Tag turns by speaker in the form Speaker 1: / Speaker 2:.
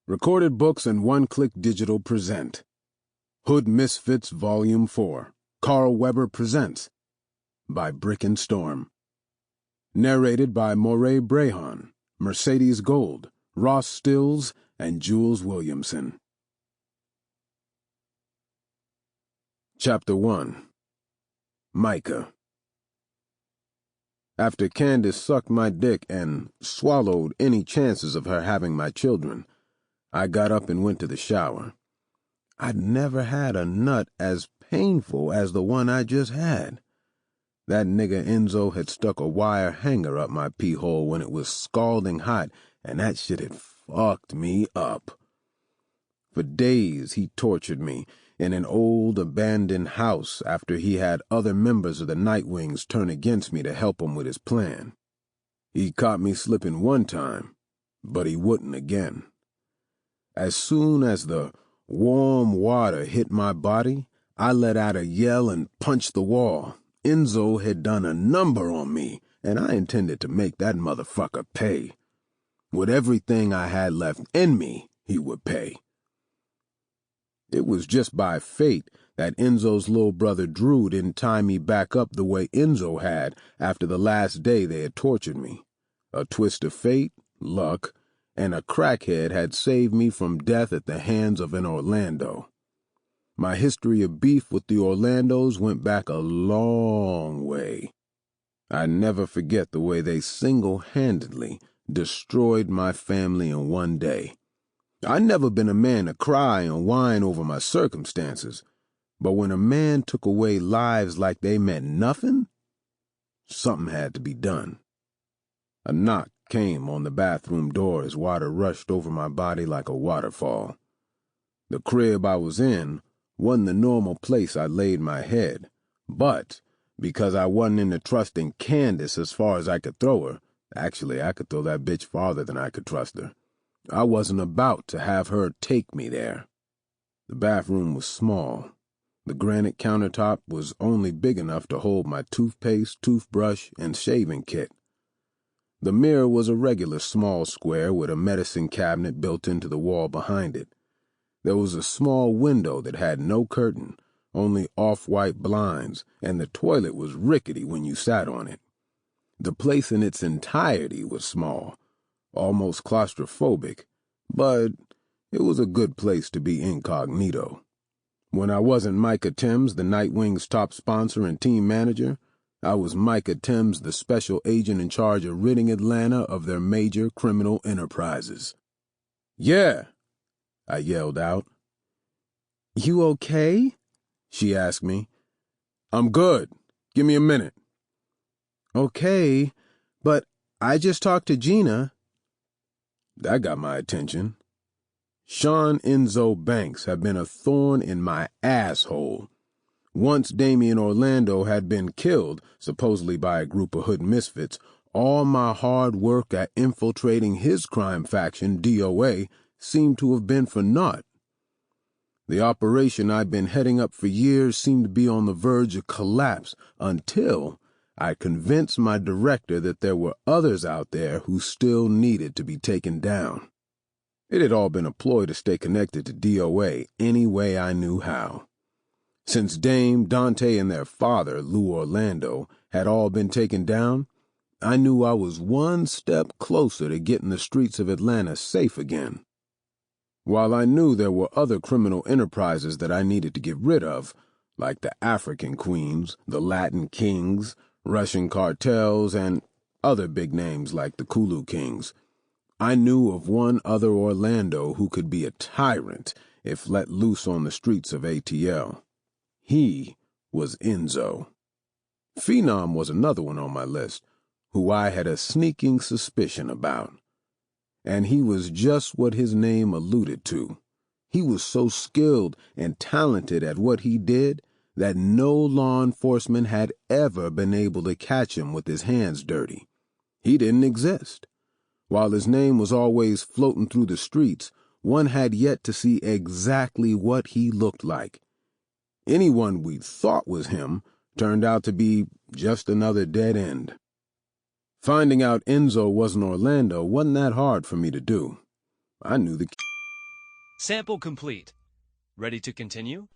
Speaker 1: Recorded Books and One Click Digital present Hood Misfits Volume 4 Carl Weber Presents by Brick and Storm. Narrated by Morae Brehon, Mercedes Gold, Ross Stills, and Jules Williamson. Chapter 1 Micah. After Candace sucked my dick and swallowed any chances of her having my children, I got up and went to the shower. I'd never had a nut as painful as the one I just had. That nigga Enzo had stuck a wire hanger up my pee hole when it was scalding hot, and that shit had fucked me up. For days he tortured me in an old abandoned house after he had other members of the Nightwings turn against me to help him with his plan. He caught me slipping one time, but he wouldn't again. As soon as the warm water hit my body, I let out a yell and punched the wall. Enzo had done a number on me, and I intended to make that motherfucker pay. With everything I had left in me, he would pay. It was just by fate that Enzo's little brother Drew didn't tie me back up the way Enzo had after the last day they had tortured me. A twist of fate, luck, and a crackhead had saved me from death at the hands of an Orlando. My history of beef with the Orlandos went back a long way. I never forget the way they single-handedly destroyed my family in one day. I'd never been a man to cry and whine over my circumstances, but when a man took away lives like they meant nothing, something had to be done. A knock came on the bathroom door as water rushed over my body like a waterfall. The crib I was in wasn't the normal place I laid my head, but because I wasn't into trusting Candace as far as I could throw her, actually I could throw that bitch farther than I could trust her, I wasn't about to have her take me there. The bathroom was small. The granite countertop was only big enough to hold my toothpaste, toothbrush, and shaving kit. The mirror was a regular small square with a medicine cabinet built into the wall behind it. There was a small window that had no curtain, only off-white blinds, and the toilet was rickety when you sat on it. The place in its entirety was small, almost claustrophobic, but it was a good place to be incognito. When I wasn't Micah Timms, the Nightwing's top sponsor and team manager, I was Micah Timms, the special agent in charge of ridding Atlanta of their major criminal enterprises. "Yeah," I yelled out. "You okay?" she asked me. "I'm good. Give me a minute." "Okay, but I just talked to Gina." That got my attention. Shawn Enzo Banks had been a thorn in my asshole. Once Damien Orlando had been killed, supposedly by a group of hood misfits, all my hard work at infiltrating his crime faction, DOA, seemed to have been for naught. The operation I'd been heading up for years seemed to be on the verge of collapse until I convinced my director that there were others out there who still needed to be taken down. It had all been a ploy to stay connected to DOA any way I knew how. Since Dame, Dante, and their father, Lou Orlando, had all been taken down, I knew I was one step closer to getting the streets of Atlanta safe again. While I knew there were other criminal enterprises that I needed to get rid of, like the African Queens, the Latin Kings, Russian cartels, and other big names like the Kulu Kings, I knew of one other Orlando who could be a tyrant if let loose on the streets of ATL. He was Enzo. Phenom was another one on my list, who I had a sneaking suspicion about. And he was just what his name alluded to. He was so skilled and talented at what he did that no law enforcement had ever been able to catch him with his hands dirty. He didn't exist. While his name was always floating through the streets, one had yet to see exactly what he looked like. Anyone we thought was him turned out to be just another dead end. Finding out Enzo wasn't Orlando wasn't that hard for me to do. I knew the
Speaker 2: Sample complete. Ready to continue?